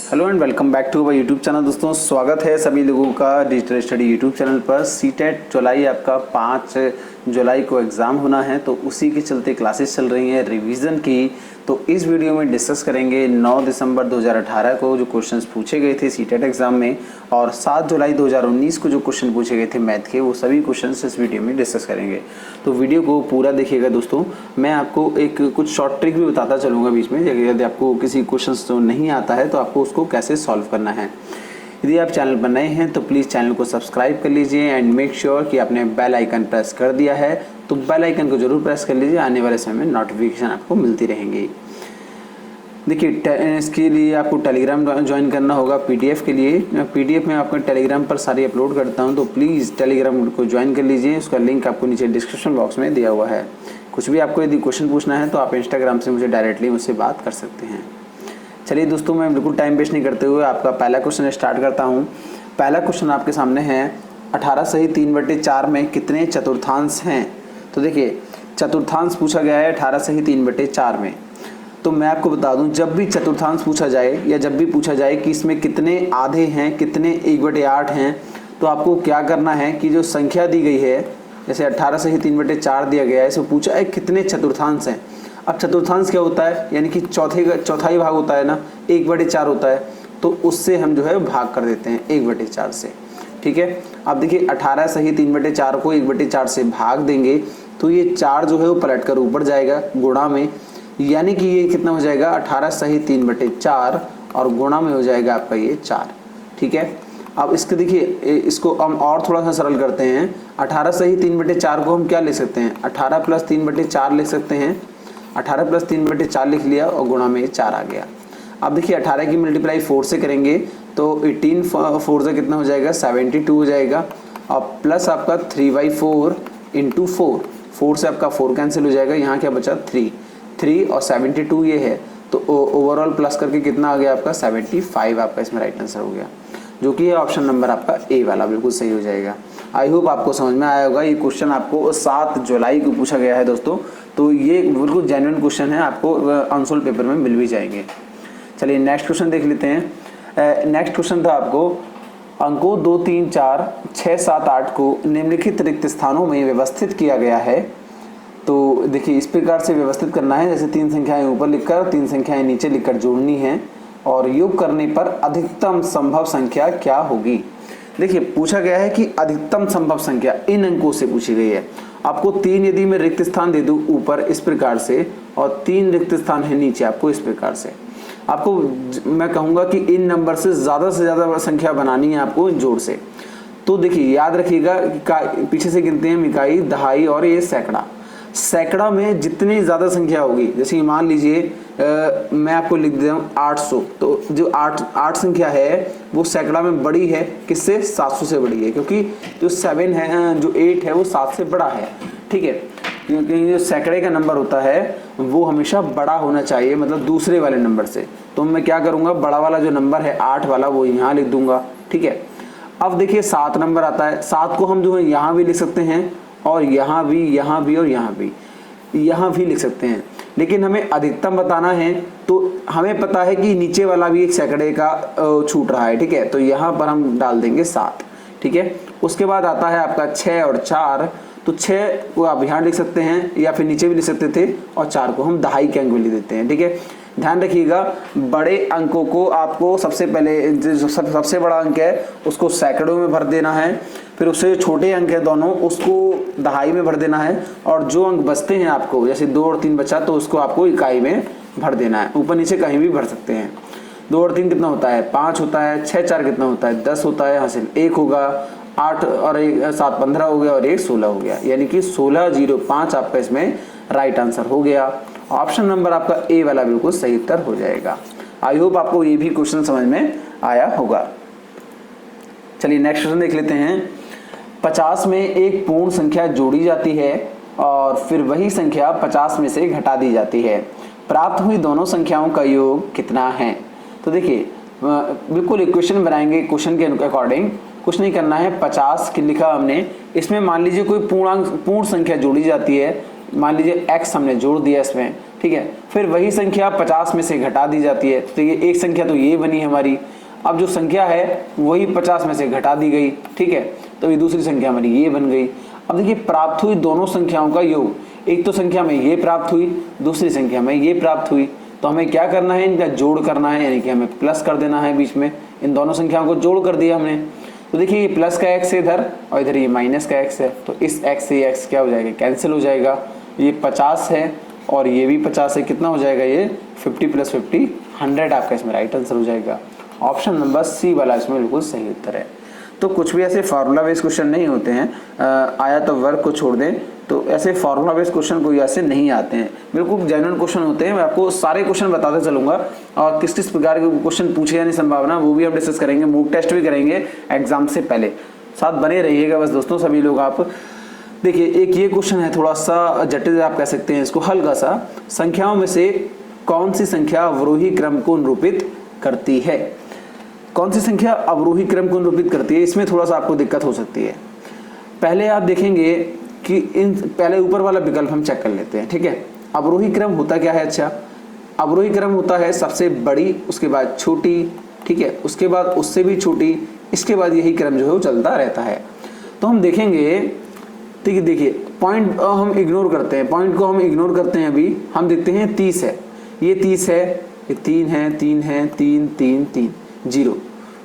Hello and welcome back to our YouTube channel. दोस्तों स्वागत है सभी लोगों का डिजिटल स्टडी यूट्यूब चैनल पर। सीटेट जुलाई आपका 5 जुलाई को एग्ज़ाम होना है, तो उसी के चलते क्लासेस चल रही हैं रिवीजन की। तो इस वीडियो में डिस्कस करेंगे 9 दिसंबर 2018 को जो क्वेश्चंस पूछे गए थे सीटेट एग्ज़ाम में, और 7 जुलाई 2019 को जो क्वेश्चन पूछे गए थे मैथ के, वो सभी क्वेश्चंस इस वीडियो में डिस्कस करेंगे। तो वीडियो को पूरा देखिएगा दोस्तों। मैं आपको कुछ शॉर्ट ट्रिक भी बताता चलूँगा बीच में, यदि आपको किसी क्वेश्चन तो नहीं आता है तो आपको उसको कैसे सॉल्व करना है। यदि आप चैनल पर नए हैं तो प्लीज़ चैनल को सब्सक्राइब कर लीजिए एंड मेक श्योर कि आपने बेल आइकन प्रेस कर दिया है। तो बेल आइकन को जरूर प्रेस कर लीजिए, आने वाले समय में नोटिफिकेशन आपको मिलती रहेंगी। देखिए, इसके लिए आपको टेलीग्राम ज्वाइन करना होगा पीडीएफ के लिए। पीडीएफ में आपको टेलीग्राम पर सारी अपलोड करता हूं, तो प्लीज़ टेलीग्राम को ज्वाइन कर लीजिए। उसका लिंक आपको नीचे डिस्क्रिप्शन बॉक्स में दिया हुआ है। कुछ भी आपको यदि क्वेश्चन पूछना है तो आप इंस्टाग्राम से मुझे डायरेक्टली मुझसे बात कर सकते हैं। चलिए दोस्तों, मैं बिल्कुल टाइम वेस्ट नहीं करते हुए आपका पहला क्वेश्चन स्टार्ट करता हूँ। पहला क्वेश्चन आपके सामने है, 18 सही 3/4 में कितने चतुर्थांश हैं? तो देखिए, चतुर्थांश पूछा गया है 18 सही 3/4 में। तो मैं आपको बता दूं, जब भी चतुर्थांश पूछा जाए या जब भी पूछा जाए कि इसमें कितने आधे हैं, कितने 1/8 हैं, तो आपको क्या करना है कि जो संख्या दी गई है, जैसे 18 सही 3/4 दिया गया है, इसमें पूछा है कितने चतुर्थांश हैं। अब चतुर्थांश क्या होता है, यानी कि चौथाई भाग होता है ना, 1/4 होता है, तो उससे हम जो है भाग कर देते हैं 1/4 से। ठीक है, अब देखिए 18 सही 3/4 को 1/4 से भाग देंगे तो ये 4 जो है वो पलट कर ऊपर जाएगा गुणा में, यानी कि ये कितना हो जाएगा 18 सही 3/4 और गुणा में हो जाएगा आपका ये 4। ठीक है, अब इसके देखिए, इसको हम और थोड़ा सा सरल करते हैं। 18 सही 3/4 को हम क्या ले सकते हैं, 18 + 3/4 लिख सकते हैं। 18 + 3/4 लिख लिया और गुणा में 4 आ गया। अब देखिए 18 की मल्टीप्लाई 4 से करेंगे तो 18 4 से कितना हो जाएगा 72 हो जाएगा, और प्लस आपका 3/4 × 4, 4 से आपका 4 कैंसिल हो जाएगा, यहाँ क्या बचा 3 और 72 ये है, तो ओवरऑल प्लस करके कितना आ गया आपका 75 आपका इसमें राइट आंसर हो गया, जो कि ऑप्शन नंबर आपका ए वाला बिल्कुल सही हो जाएगा। आई होप आपको समझ में आया होगा। ये क्वेश्चन आपको 7 जुलाई को पूछा गया है दोस्तों, तो ये बिल्कुल जेन्युइन क्वेश्चन है, आपको आंसर पेपर में मिल भी जाएंगे। चलिए नेक्स्ट क्वेश्चन देख लेते हैं। नेक्स्ट क्वेश्चन था आपको, अंकों 2, 3, 4, 6, 7, 8 को निम्नलिखित रिक्त स्थानों में व्यवस्थित किया गया है। तो देखिए, इस प्रकार से व्यवस्थित करना है, जैसे 3 संख्याएं ऊपर लिखकर 3 संख्याएं नीचे लिखकर जोड़नी है, और योग करने पर अधिकतम संभव संख्या क्या होगी। देखिए, पूछा गया है कि अधिकतम संभव संख्या इन अंकों से पूछी गई है। आपको 3 यदि मैं रिक्त स्थान दे दूं ऊपर इस प्रकार से, और 3 रिक्त स्थान है नीचे आपको इस प्रकार से, आपको मैं कहूंगा कि इन नंबर से ज्यादा संख्या बनानी है आपको इन जोड़ से। तो देखिए याद रखिएगा, पीछे से गिनते हैं इकाई, दहाई और ये सैकड़ा। सैकड़ा में जितनी ज़्यादा संख्या होगी, जैसे मान लीजिए मैं आपको लिख दे रहा हूँ 800, तो जो 8 संख्या है वो सैकड़ा में बड़ी है, किससे 700 से बड़ी है, क्योंकि जो 7 है, जो 8 है वो 7 से बड़ा है। ठीक है, क्योंकि जो सैकड़े का नंबर होता है वो हमेशा बड़ा होना चाहिए, मतलब दूसरे वाले नंबर से। तो मैं क्या करूँगा, बड़ा वाला जो नंबर है 8 वाला वो यहाँ लिख दूंगा। ठीक है, अब देखिए 7 नंबर आता है, 7 को हम जो है यहाँ भी लिख सकते हैं, और यहाँ भी और यहाँ भी लिख सकते हैं, लेकिन हमें अधिकतम बताना है तो हमें पता है कि नीचे वाला भी एक सैकड़े का छूट रहा है। ठीक है, तो यहाँ पर हम डाल देंगे 7। ठीक है, उसके बाद आता है आपका 6 और 4, तो 6 को आप यहाँ लिख सकते हैं या फिर नीचे भी लिख सकते थे, और 4 को हम दहाई के अंक में लिख देते हैं। ठीक है, ध्यान रखिएगा, बड़े अंकों को आपको सबसे पहले जो सबसे बड़ा अंक है उसको सैकड़ों में भर देना है, फिर उससे छोटे अंक है दोनों उसको दहाई में भर देना है, और जो अंक बचते हैं आपको, जैसे 2 और 3 बचा तो उसको आपको इकाई में भर देना है। ऊपर नीचे कहीं भी भर सकते हैं। 2 और 3 कितना होता है 5 होता है, 6 4 कितना होता है 10 होता है, यहाँ से 1 होगा, 8 और 7 15 हो गया, और 1 16 हो गया, यानी कि 1605 आपका इसमें राइट आंसर हो गया। ऑप्शन नंबर आपका ए वाला बिल्कुल सही उत्तर हो जाएगा। आई होप आपको ये भी क्वेश्चन समझ में आया होगा। चलिए नेक्स्ट क्वेश्चन देख लेते हैं। 50 में एक पूर्ण संख्या जोड़ी जाती है और फिर वही संख्या 50 में से घटा दी जाती है, प्राप्त हुई दोनों संख्याओं का योग कितना है। तो देखिए बिल्कुल इक्वेशन बनाएंगे क्वेश्चन के अकॉर्डिंग, कुछ नहीं करना है। 50 की लिखा हमने, इसमें मान लीजिए कोई पूर्ण संख्या जोड़ी जाती है, मान लीजिए x हमने जोड़ दिया इसमें, ठीक है। फिर वही संख्या 50 में से घटा दी जाती है, तो ये एक संख्या तो ये बनी हमारी। अब जो संख्या है वही 50 में से घटा दी गई, ठीक है, तो ये दूसरी संख्या हमारी ये बन गई। अब देखिए प्राप्त हुई दोनों संख्याओं का योग, एक तो संख्या में ये प्राप्त हुई, दूसरी संख्या में ये प्राप्त हुई, तो हमें क्या करना है, इनका जोड़ करना है, यानी कि हमें प्लस कर देना है बीच में। इन दोनों संख्याओं को जोड़ कर दिया हमने, तो देखिए ये प्लस का x है इधर और इधर ये माइनस का x है, तो इस x से ये x क्या हो जाएगा, कैंसिल हो जाएगा। ये 50 है और ये भी 50 है, कितना हो जाएगा ये 50 + 50 100 आपका इसमें राइट आंसर हो जाएगा। ऑप्शन नंबर सी वाला इसमें बिल्कुल सही उत्तर है। तो कुछ भी ऐसे फार्मूला बेस्ड क्वेश्चन नहीं होते हैं, आया तो वर्ग को छोड़ दें, तो ऐसे फार्मूला बेस्ड क्वेश्चन कोई ऐसे नहीं आते हैं, बिल्कुल जेन्युइन क्वेश्चन होते हैं। मैं आपको सारे क्वेश्चन बताते चलूंगा और किस किस प्रकार के क्वेश्चन पूछे जाने की संभावना वो भी हम डिस्कस करेंगे, मॉक टेस्ट भी करेंगे एग्जाम से पहले। साथ बने रहिएगा बस दोस्तों सभी लोग। आप देखिए एक ये क्वेश्चन है थोड़ा सा जटिल आप कह सकते हैं इसको, हल्का सा। संख्याओं में से कौन सी संख्या अवरोही क्रम को निरूपित करती है? कौन सी संख्या अवरोही क्रम को निरूपित करती है, इसमें थोड़ा सा आपको दिक्कत हो सकती है। पहले आप देखेंगे कि इन पहले ऊपर वाला विकल्प हम चेक कर लेते हैं, ठीक है। अवरोही क्रम होता क्या है? अच्छा, अवरोही क्रम होता है सबसे बड़ी, उसके बाद छोटी, ठीक है, उसके बाद उससे भी छोटी, इसके बाद यही क्रम जो है वो चलता रहता है। तो हम देखेंगे, ठीक है, देखिए पॉइंट हम इग्नोर करते हैं, पॉइंट को हम इग्नोर करते हैं। अभी हम देखते हैं 30 है, ये 30 है, ये 3 है, 3 है, 3 3 3 0।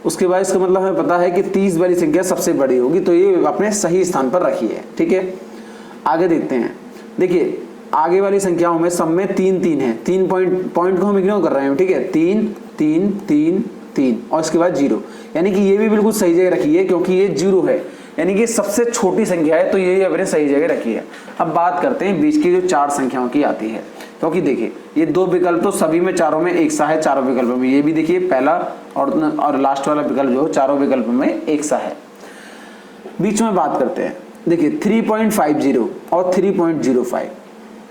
उसके बाद इसका मतलब हमें पता है कि 30 वाली संख्या सबसे बड़ी होगी, तो ये अपने सही स्थान पर रखी है, ठीक है। आगे देखते हैं, देखिए आगे वाली संख्याओं में सब में 3 3 है, 3 पॉइंट को हम इग्नोर कर रहे हैं, ठीक है, 3 3 3 3 और इसके बाद 0, यानी कि ये भी बिल्कुल सही जगह रखी है क्योंकि ये 0 है, यानी कि सबसे छोटी संख्या है, तो ये अपने सही जगह रखी है। अब बात करते हैं बीच की जो 4 संख्याओं की आती है, क्योंकि देखिए ये 2 विकल्प तो सभी में चारों में एक सा है, चारों विकल्पों में। ये भी देखिए पहला और लास्ट वाला विकल्प जो चारों विकल्पों में एक सा है। बीच में बात करते हैं, देखिए 3.50 और 3.05,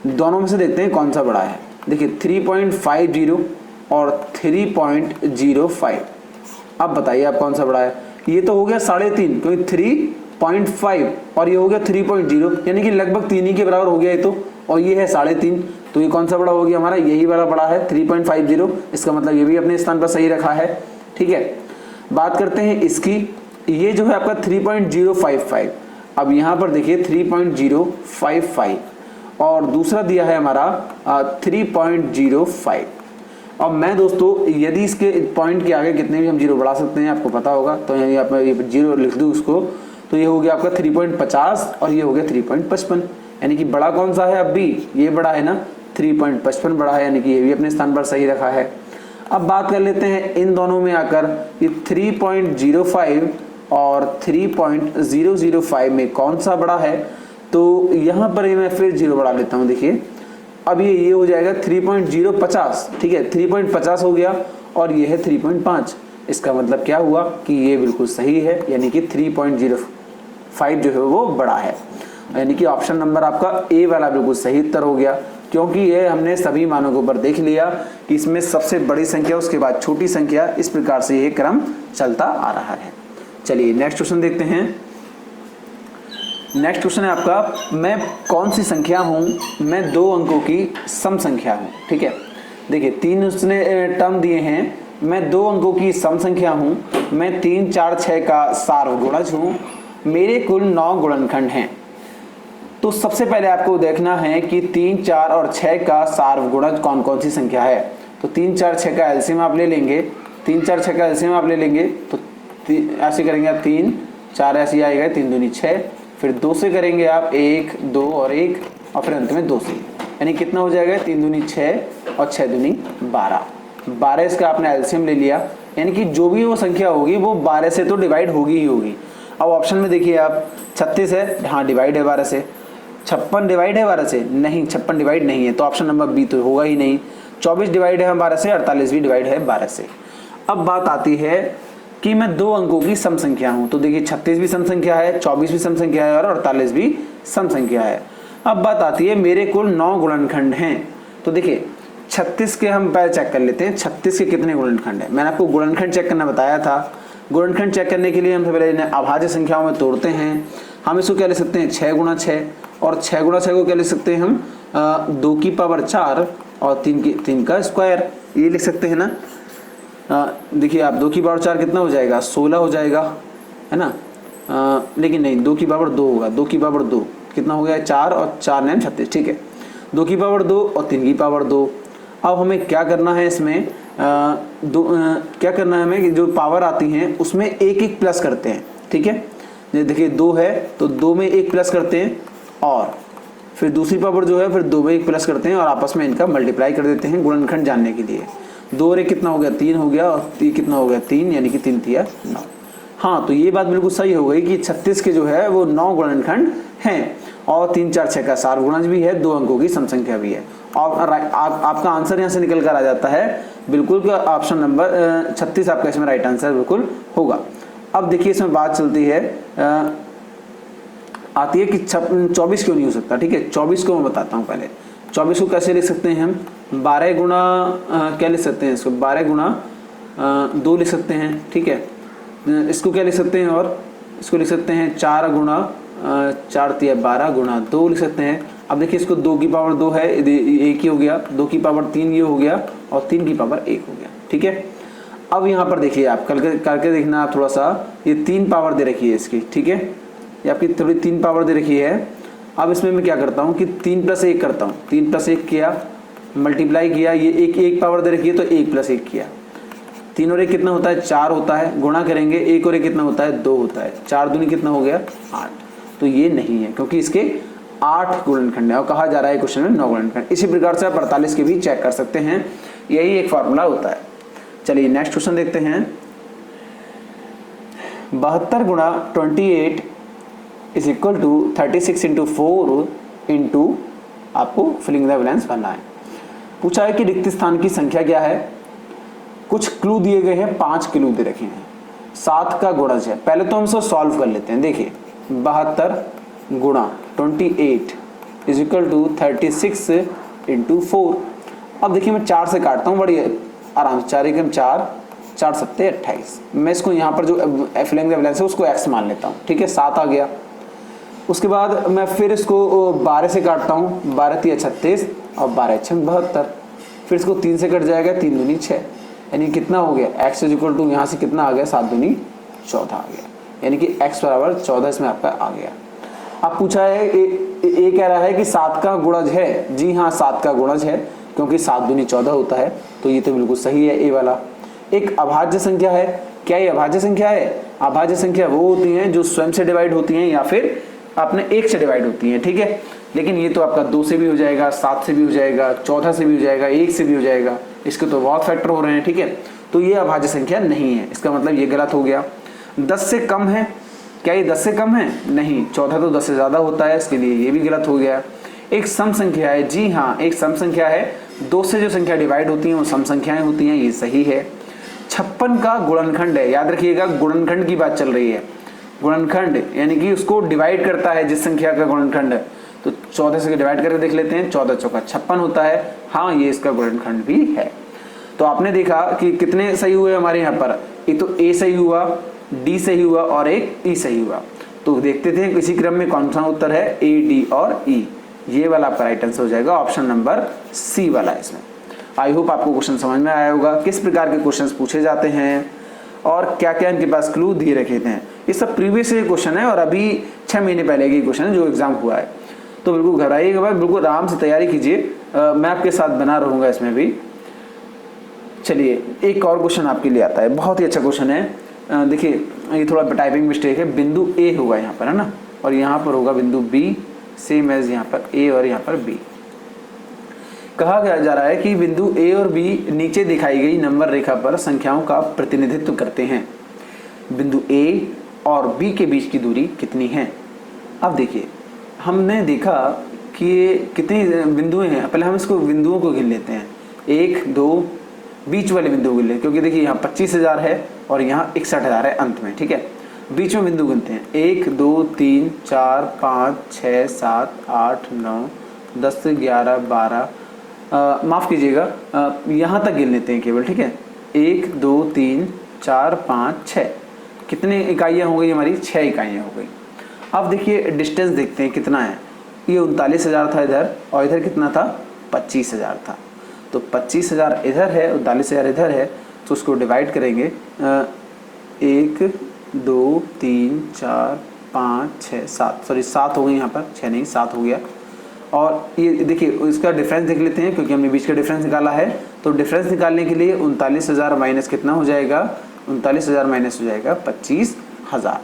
दोनों में से देखते हैं कौन सा बड़ा है। देखिए 3.50 और 3.05, अब बताइए आप कौन सा बड़ा है? ये तो हो गया 3.5, क्योंकि 3.5 और ये हो गया 3.0, यानी कि लगभग 3 ही के बराबर हो गया ये तो, और ये है 3.5, तो ये कौन सा बड़ा हो गया हमारा? यही वाला बड़ा है 3.50। इसका मतलब ये भी अपने स्थान पर सही रखा है, ठीक है। बात करते हैं इसकी, ये जो है आपका 3.055, अब यहाँ पर देखिए 3.055 और दूसरा दिया है हमारा 3.05। और मैं दोस्तों यदि इसके पॉइंट के आगे कितने भी हम 0 बढ़ा सकते हैं आपको पता होगा, तो यदि आप 0 लिख दूँ उसको, तो ये हो गया आपका 3.50 और ये हो गया 3.55, यानी कि बड़ा कौन सा है? अब भी ये बड़ा है ना, 3.55 बड़ा है, यानी कि ये भी अपने स्थान पर सही रखा है। अब बात कर लेते हैं इन दोनों में आकर, ये 3.05 और 3.005 में कौन सा बड़ा है? तो यहाँ पर मैं फिर 0 बढ़ा लेता हूँ। देखिए अब ये हो जाएगा 3.050, ठीक है, 3.50 हो गया और ये है 3.5। इसका मतलब क्या हुआ कि ये बिल्कुल सही है, यानी कि 3.05 जो है वो बड़ा है, यानी कि ऑप्शन नंबर आपका ए वाला बिल्कुल सही उत्तर हो गया, क्योंकि ये हमने सभी मानों के ऊपर देख लिया कि इसमें सबसे बड़ी संख्या उसके बाद छोटी संख्या, इस प्रकार से ये क्रम चलता आ रहा है। चलिए नेक्स्ट क्वेश्चन देखते हैं। नेक्स्ट क्वेश्चन है आपका, मैं कौन सी संख्या हूं? मैं 2 अंकों की सम संख्या हूं, ठीक है। देखिए 3 उसने टर्म दिए हैं, मैं 2 अंकों की सम संख्या हूं, मैं 3 4 6 का सार्वगुणज हूं, मेरे कुल 9 गुणनखंड हैं। तो सबसे पहले आपको देखना है कि 3 4 और 6 का सार्वगुणज कौन कौन सी संख्या है। तो 3 4 6 का एलसीएम आप ले लेंगे, 3 4 6 का एलसीएम आप ले लेंगे, तो ऐसे करेंगे आप 3 4 ऐसे आएगा, 3 दूनी 6, फिर 2 से करेंगे आप 1 2 और 1 और फिर अंत में 2 से, यानी कितना हो जाएगा? 3 दूनी 6 और 6 दूनी 12। इसका आपने एलसीएम ले लिया, यानी कि जो भी वो संख्या होगी वो 12 से तो डिवाइड होगी ही होगी। अब ऑप्शन में देखिए आप 36 है, हाँ डिवाइड है 12 से। 56 डिवाइड है 12 से? नहीं, 56 डिवाइड नहीं है, तो ऑप्शन नंबर बी तो होगा ही नहीं। 24 डिवाइड है 12 से, 48 भी डिवाइड है 12 से। अब बात आती है कि मैं 2 अंकों की सम संख्या हूं, तो देखिए 36 भी सम संख्या है, 24 भी सम संख्या है और 48 भी सम संख्या है। अब बात आती है मेरे कुल 9 गुणनखंड हैं, तो देखिए 36 के हम पहले चेक कर लेते हैं, 36 के कितने गुणनखंड है। मैंने आपको गुणनखंड चेक करना बताया था। गुणनखंड चेक करने के लिए हम पहले इन्हें अभाज्य संख्याओं में तोड़ते हैं। हम इसको क्या ले सकते हैं? 6 गुणा 6, और 6 गुणा 6 को क्या ले सकते हैं हम? 2 की पावर 4 और 3 का स्क्वायर, ये लिख सकते हैं ना। देखिए आप 2 की पावर 4 कितना हो जाएगा, 16 हो जाएगा, है ना। लेकिन नहीं, 2 की पावर 2 होगा, 2 की पावर 2 कितना हो गया, 4 और 4 9 36, ठीक है। 2 की पावर 2 और 3 की पावर 2। अब हमें क्या करना है इसमें, क्या करना है हमें कि जो पावर आती हैं उसमें एक एक प्लस करते हैं, ठीक है। देखिए 2 है तो 2 में 1 प्लस करते हैं, और फिर दूसरी पावर जो है फिर 2 में 1 प्लस करते हैं और आपस में इनका मल्टीप्लाई कर देते हैं गुणनखंड जानने के लिए। 2 और 1 कितना हो गया, 3 हो गया, और 3 कितना हो गया, 3, यानी कि 3 3 9। हाँ, तो ये बात बिल्कुल सही हो गई कि 36 के जो है वो 9 गुणनखंड हैं, और 3 4 6 का सार्वगुणज भी है, 2 अंकों की सम संख्या भी है। और आपका आंसर यहाँ से निकल कर आ जाता है बिल्कुल, ऑप्शन नंबर 36 आपका इसमें राइट आंसर बिल्कुल होगा। अब देखिए इसमें बात चलती है, आती है कि 24 क्यों नहीं हो सकता, ठीक है। 24 को मैं बताता हूँ पहले। 24 को कैसे लिख सकते हैं हम, 12 गुणा क्या लिख सकते हैं इसको, 12 गुणा 2 लिख सकते हैं, ठीक है। इसको क्या लिख सकते हैं, और इसको लिख सकते हैं 4 गुणा 4 3 12 गुणा 2 लिख सकते हैं। अब देखिए इसको 2 की पावर 2 है, 1 ही हो गया, 2 की पावर 3 ये हो गया, और 3 की पावर 1 हो गया, ठीक है। अब यहाँ पर देखिए आप करके देखना आप थोड़ा सा, ये 3 पावर दे रखी है इसकी, ठीक है, ये आपकी थोड़ी 3 पावर दे रखी है। अब इसमें मैं क्या करता हूँ कि 3 + 1 करता हूँ, 3 + 1 किया, मल्टीप्लाई किया, ये एक पावर दे रखी है तो 1 + 1 किया, 3 और 1 कितना होता है, 4 होता है, गुणा करेंगे 1 और 1 कितना होता है, 2 होता है, 4 दूनी कितना हो गया, 8। तो ये नहीं है क्योंकि इसके 8 गुणनखंड है, और कहा जा रहा है क्वेश्चन में 9 गुणनखंड। इसी प्रकार से आप 48 के भी चेक कर सकते हैं, यही एक फॉर्मूला होता है। चलिए नेक्स्ट क्वेश्चन देखते हैं। 72 गुणा 28 is equal to 36 into 4 into, आपको फिलिंग द ब्लैंक्स भरना है। पूछा है कि रिक्त स्थान की संख्या क्या है। कुछ क्लू दिए गए हैं, 5 क्लू दे रखे हैं। 7 का गुणज है, पहले तो हम इसको सॉल्व कर लेते हैं। देखिए 72 गुणा 28 इज इक्वल टू 36 इंटू 4। अब देखिए मैं 4 से काटता हूँ बड़ी आराम से, 4 एकम 4, 4 सत्ते 28। मैं इसको यहाँ पर जो फिलिंग द ब्लैंक्स है उसको x मान लेता हूँ, ठीक है, 7 आ गया। उसके बाद मैं फिर इसको 12 से काटता हूँ, 12 3 36 और 12 6 72। फिर इसको 3 से कट जाएगा, 3 दूनी 6, यानी कितना हो गया, x इज इक्वल टू यहाँ से कितना आ गया, 7 दूनी 14 आ गया, यानी कि x बराबर 14 इसमें आपका आ गया। अब पूछा है ये कह रहा है कि 7 का गुणज है। जी हाँ, 7 का गुणज है, क्योंकि 7 दूनी 14 होता है, तो ये तो बिल्कुल सही है, ए वाला। एक अभाज्य संख्या है, क्या ये अभाज्य संख्या है। अभाज्य संख्या वो होती हैं जो स्वयं से डिवाइड होती हैं या फिर अपने 1 से डिवाइड होती हैं, ठीक है। लेकिन ये तो आपका 2 से भी हो जाएगा, 7 से भी हो जाएगा, 14 से भी हो जाएगा, 1 से भी हो जाएगा, इसके तो बहुत फैक्टर हो रहे हैं, ठीक है। तो ये अभाज्य संख्या नहीं है, इसका मतलब ये गलत हो गया। 10 से कम है, क्या ये 10 से कम है, नहीं, 14 तो 10 से ज्यादा होता है, इसके लिए ये भी गलत हो गया। एक सम संख्या है, जी हाँ, एक सम संख्या है, 2 से जो संख्या डिवाइड होती हैं वो सम संख्याएं होती हैं, ये सही है। 56 का गुणनखंड है, याद रखिएगा गुणनखंड की बात चल रही है। गुणनखंड यानी कि उसको डिवाइड करता है जिस संख्या का गुणनखंड है, तो 14 से डिवाइड करके देख लेते हैं, 14 चौका 56 होता है। हाँ, ये इसका गुणनखंड भी है। तो आपने देखा कि कितने सही हुए हमारे यहाँ पर, एक तो ए सही हुआ, डी सही हुआ और एक ई सही हुआ। तो देखते थे इसी क्रम में कौन सा उत्तर है, ए डी और ई। ये वाला आपका राइट आंसर हो जाएगा ऑप्शन नंबर सी वाला इसमें। आई होप आपको क्वेश्चन समझ में आया होगा, किस प्रकार के क्वेश्चंस पूछे जाते हैं और क्या क्या इनके पास क्लू दिए रखे थे। ये सब प्रीवियस क्वेश्चन है और अभी 6 महीने पहले के क्वेश्चन है जो एग्जाम हुआ है। तो बिल्कुल घबराइएगा भाई, बिल्कुल आराम से तैयारी कीजिए, मैं आपके साथ बना रहूंगा इसमें भी। चलिए एक और क्वेश्चन आपके लिए आता है, बहुत ही अच्छा क्वेश्चन है। देखिए ये थोड़ा टाइपिंग मिस्टेक है, बिंदु ए होगा यहाँ पर, है ना, और यहाँ पर होगा बिंदु बी, सेम एज यहाँ पर ए और यहाँ पर बी। कहा जा रहा है कि बिंदु ए और बी नीचे दिखाई गई नंबर रेखा पर संख्याओं का प्रतिनिधित्व करते हैं। बिंदु ए और बी के बीच की दूरी कितनी है। अब देखिए हमने देखा कि कितनी बिंदुएं हैं, पहले हम इसको बिंदुओं को गिन लेते हैं, 1 2 बीच वाले बिंदु गिन लेते, क्योंकि देखिए यहाँ 25,000 है और यहाँ 61,000 है अंत में, ठीक है। बीच में बिंदु गिनते हैं, 1 2 3 4 5 6 7 8 9 10 11 12, माफ कीजिएगा, यहाँ तक गिन लेते हैं केवल, ठीक है। 1 2 3 4 5 6, कितने इकाइयाँ हो गई हमारी, 6 इकाइयाँ हो गई। अब देखिए डिस्टेंस देखते हैं कितना है, ये 39,000 था इधर और इधर कितना था, 25,000 था। तो 25,000 इधर है, 39,000 इधर है, तो उसको डिवाइड करेंगे 1 2 3 4 5 6 7, सॉरी 7 हो गई यहाँ पर, 6 नहीं 7 हो गया। और ये देखिए इसका डिफरेंस देख लेते हैं, क्योंकि हमने बीच का डिफरेंस निकाला है। तो डिफरेंस निकालने के लिए 39,000 माइनस कितना हो जाएगा, 39,000 माइनस हो जाएगा 25,000।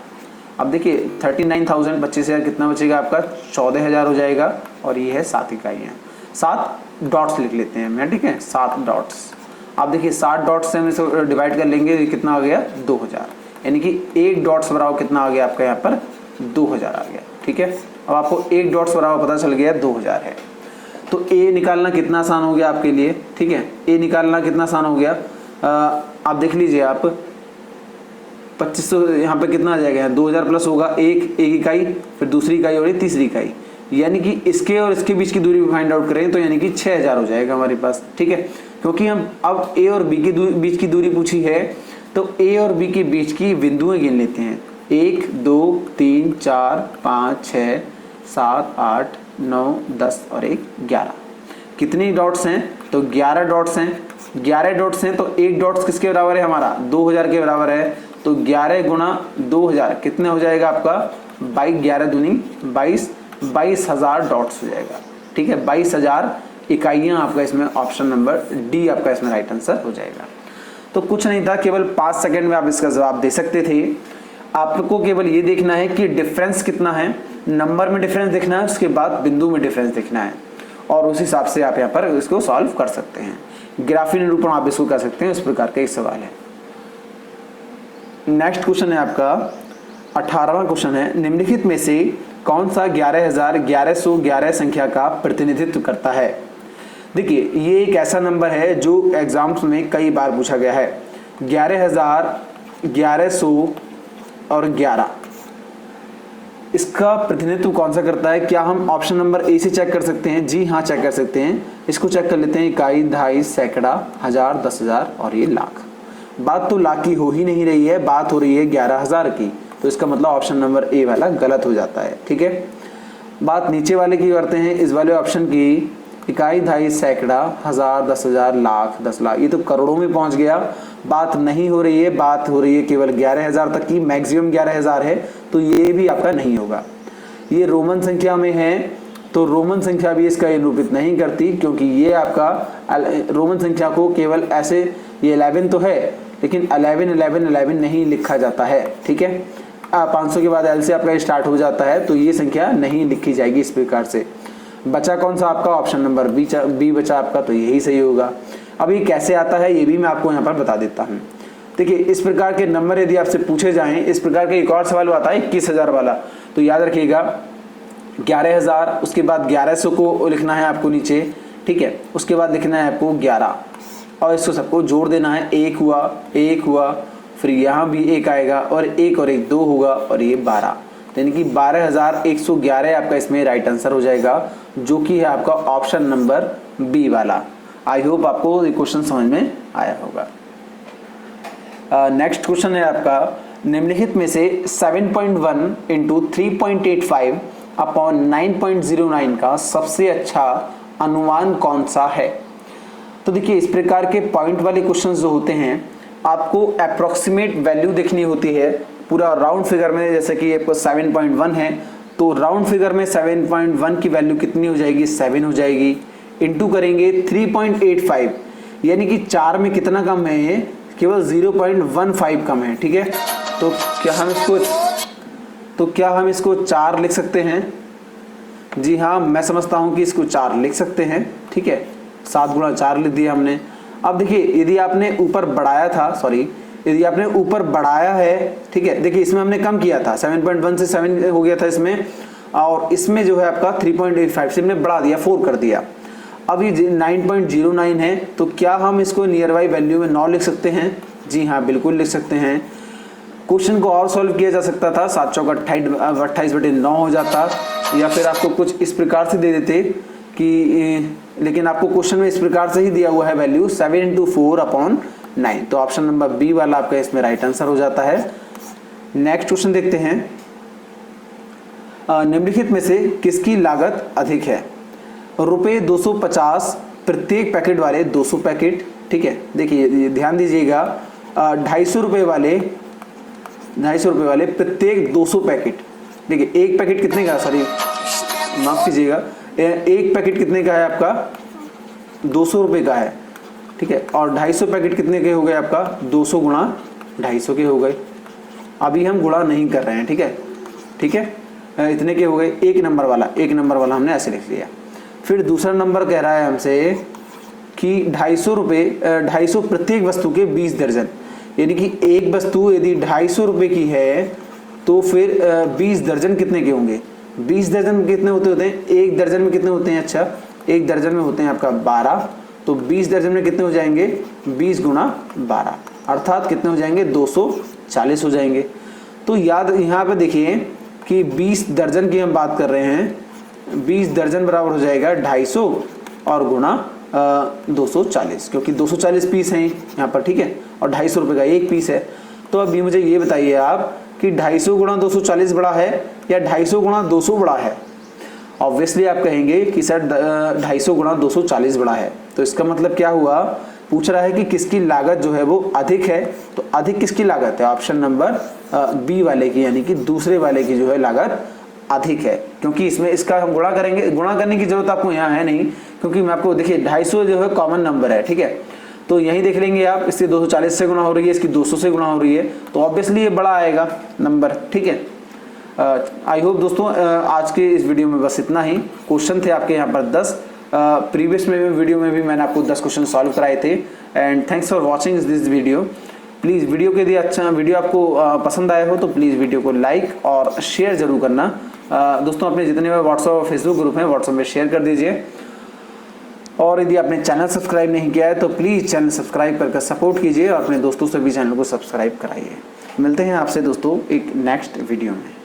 अब देखिए 39,000 25,000 कितना बचेगा आपका, 14,000 हो जाएगा। और ये है 7 इकाइयाँ, 7 डॉट्स लिख लेते हैं मैं, ठीक है, 7 डॉट्स। अब देखिए 7 डॉट्स से हम इसको डिवाइड कर लेंगे, ये कितना आ गया 2000, यानी कि 1 डॉट्स बराबर कितना आ गया आपका यहाँ पर 2000 आ गया, ठीक है। अब आपको 1 डॉट्स बराबर पता चल गया 2000 है। तो ए निकालना कितना आसान हो गया आपके लिए, ठीक है, ए निकालना कितना आसान हो गया। आप देख लीजिए आप 2500 यहाँ पे कितना आ जाएगा, 2000 प्लस होगा एक इकाई, फिर दूसरी इकाई और तीसरी इकाई, यानी कि इसके और इसके बीच की दूरी फाइंड आउट करें तो यानी कि 6000 हो जाएगा हमारे पास, ठीक है। क्योंकि हम अब ए और बी के बीच की दूरी पूछी है, तो ए और बी के बीच की बिंदुएं गिन लेते हैं। 1 2 3 4 5 6 7 8 9 10 और 1 11। कितनी डॉट्स हैं, तो 11 डॉट्स हैं। 11 डॉट्स हैं तो 1 डॉट्स किसके बराबर है हमारा, 2000 के बराबर है। तो 11 गुना 2000 कितने हो जाएगा आपका 22, 11 दूनी 22, 22,000 डॉट्स हो जाएगा, ठीक है। 22,000 इकाइयाँ आपका इसमें ऑप्शन नंबर डी आपका इसमें राइट आंसर हो जाएगा। तो कुछ नहीं था, केवल 5 सेकंड में आप इसका जवाब दे सकते थे। आपको केवल ये देखना है कि डिफरेंस कितना है, नंबर में डिफरेंस देखना है, उसके बाद बिंदु में डिफरेंस देखना है, और उस हिसाब से आप यहाँ पर इसको सॉल्व कर सकते हैं। ग्राफी निरूपण आप इसको कर सकते हैं, इस प्रकार का एक सवाल है। नेक्स्ट क्वेश्चन है आपका 18वां क्वेश्चन है, निम्नलिखित में से कौन सा 11,1111 संख्या का प्रतिनिधित्व करता है। देखिए ये एक ऐसा नंबर है जो एग्जाम्स में कई बार पूछा गया है। 11,000, 1100 और 11, इसका प्रतिनिधित्व कौन सा करता है। क्या हम ऑप्शन नंबर ए से चेक कर सकते हैं, जी हाँ चेक कर सकते हैं। इसको चेक कर लेते हैं, इकाई, दहाई, सैकड़ा, हजार, 10,000 और ये लाख। बात तो लाख की हो ही नहीं रही है, बात हो रही है 11,000 की, तो इसका मतलब ऑप्शन नंबर ए वाला गलत हो जाता है, ठीक है। बात नीचे वाले की करते हैं, इस वाले ऑप्शन की, इकाई, दहाई, सैकड़ा, हजार, 10,000, लाख, 10 लाख, ये तो करोड़ों में पहुंच गया। बात नहीं हो रही है, बात हो रही है केवल 11,000 तक की, मैक्सिमम 11,000 है, तो ये भी आपका नहीं होगा। ये रोमन संख्या में है, तो रोमन संख्या भी इसका निरूपित नहीं करती, क्योंकि ये आपका रोमन संख्या को केवल ऐसे, ये 11 तो है, लेकिन 11 11 11 नहीं लिखा जाता है, ठीक है। 500 के बाद एल से आपका स्टार्ट हो जाता है, तो ये संख्या नहीं लिखी जाएगी इस प्रकार से। बचा कौन सा आपका, ऑप्शन नंबर बी बचा आपका, तो यही सही होगा। अब ये कैसे आता है ये भी मैं आपको यहाँ पर बता देता हूँ। देखिए इस प्रकार के नंबर यदि आपसे पूछे जाएं, इस प्रकार का एक और सवाल आता है 21,000 वाला, तो याद रखिएगा 11,000, उसके बाद 1100 को लिखना है आपको नीचे, ठीक है। उसके बाद लिखना है आपको 11 और इसको सबको जोड़ देना है, 1 हुआ, फिर यहाँ भी 1 आएगा और 1 और 1 2 होगा और ये 12, यानी कि 12,111 आपका इसमें राइट आंसर हो जाएगा, जो कि है आपका ऑप्शन नंबर बी वाला। आई होप आपको ये क्वेश्चन समझ में आया होगा। नेक्स्ट क्वेश्चन है आपका, निम्नलिखित में से 7.1 इंटू 3.85 अपॉन 9.09 का सबसे अच्छा अनुमान कौन सा है। तो देखिए इस प्रकार के पॉइंट वाले क्वेश्चंस जो होते हैं, आपको अप्रोक्सीमेट वैल्यू देखनी होती है पूरा राउंड फिगर में। जैसे कि आपको 7.1 है, तो राउंड फिगर में 7.1 की वैल्यू कितनी हो जाएगी, 7 हो जाएगी। इंटू करेंगे 3.85, यानी कि 4 में कितना कम है, केवल 0.15 कम है, ठीक है। तो क्या हम इसको 4 लिख सकते हैं, जी हाँ मैं समझता हूं कि इसको 4 लिख सकते हैं, ठीक है। 7 गुणा 4 लिख दिया हमने। अब देखिए यदि आपने ऊपर बढ़ाया था, यदि आपने ऊपर बढ़ाया है, ठीक है, देखिए इसमें हमने कम किया था, 7.1 से 7 हो गया था इसमें, और इसमें जो है आपका 3.85 से हमने बढ़ा दिया, 4 कर दिया। अब ये 9.09 है, तो क्या हम इसको नियर बाई वैल्यू में 9 लिख सकते हैं, जी हाँ बिल्कुल लिख सकते हैं। क्वेश्चन को और सॉल्व किया जा सकता था, 7 चौक 28/9 हो जाता, या फिर आपको कुछ इस प्रकार से दे देते कि, लेकिन आपको क्वेश्चन में इस प्रकार से ही दिया हुआ है वैल्यू 7 इंटू 4 अपॉन 9, तो ऑप्शन नंबर बी वाला आपका इसमें राइट आंसर हो जाता है। नेक्स्ट क्वेश्चन देखते हैं, निम्नलिखित में से किसकी लागत अधिक है। रुपये 250 प्रत्येक पैकेट वाले 200 पैकेट, ठीक है। देखिए ध्यान दीजिएगा, 250 रुपये वाले प्रत्येक 200 पैकेट। देखिए एक पैकेट कितने का, सॉरी माफ कीजिएगा, एक पैकेट कितने का है आपका, 200 रुपये का है, ठीक है। और 250 पैकेट कितने के हो गए आपका, 200 गुणा 250 के हो गए। अभी हम गुणा नहीं कर रहे हैं, ठीक है, ठीक है। इतने के हो गए, एक नंबर वाला हमने ऐसे लिख लिया। फिर दूसरा नंबर कह रहा है हमसे कि 250 रुपये, 250 प्रत्येक वस्तु के 20 दर्जन, यानी कि एक वस्तु यदि 250 रुपये की है तो फिर 20 दर्जन कितने के होंगे, 20 दर्जन कितने होते हैं, एक दर्जन में कितने होते हैं, अच्छा एक दर्जन में होते हैं आपका 12, तो 20 दर्जन में कितने हो जाएंगे, 20 गुणा 12, अर्थात कितने हो जाएंगे, 240 हो जाएंगे। तो याद यहाँ पे देखिए कि 20 दर्जन की हम बात कर रहे हैं, 20 दर्जन बराबर हो जाएगा 250 और गुणा 240, क्योंकि 240 पीस हैं यहाँ पर, ठीक है, और 250 रुपये का एक पीस है। तो अभी मुझे ये बताइए आप कि 250 गुणा 240 बड़ा है या 250 गुणा 200 बड़ा है। ऑब्वियसली आप कहेंगे कि सर 250 गुणा 240 बड़ा है। तो इसका मतलब क्या हुआ, पूछ रहा है कि किसकी लागत जो है वो अधिक है। तो अधिक किसकी लागत है, ऑप्शन नंबर बी वाले की, यानी कि दूसरे वाले की जो है लागत अधिक है, क्योंकि इसमें इसका हम गुणा करेंगे। गुणा करने की जरूरत आपको यहाँ है नहीं, क्योंकि मैं आपको देखिए 250 जो है कॉमन नंबर है, ठीक है। तो यहीं देख लेंगे आप, इसकी 240 से गुणा हो रही है, इसकी 200 से गुणा हो रही है, तो ऑब्वियसली ये बड़ा आएगा नंबर, ठीक है। आई होप दोस्तों आज के इस वीडियो में बस इतना ही। क्वेश्चन थे आपके यहाँ पर 10, प्रीवियस में वीडियो में भी मैंने आपको 10 क्वेश्चन सॉल्व कराए थे। And thanks for watching this video. Please video के लिए अच्छा वीडियो आपको पसंद आया हो तो प्लीज़ वीडियो को लाइक और शेयर जरूर करना। दोस्तों अपने जितने भी व्हाट्सएप और फेसबुक ग्रुप हैं व्हाट्सएप में शेयर कर दीजिए। और यदि आपने चैनल सब्सक्राइब नहीं किया है तो प्लीज़ चैनल सब्सक्राइब करके सपोर्ट कीजिए और अपने दोस्तों से भी चैनल को सब्सक्राइब कराइए। मिलते हैं आपसे दोस्तों एक नेक्स्ट वीडियो में।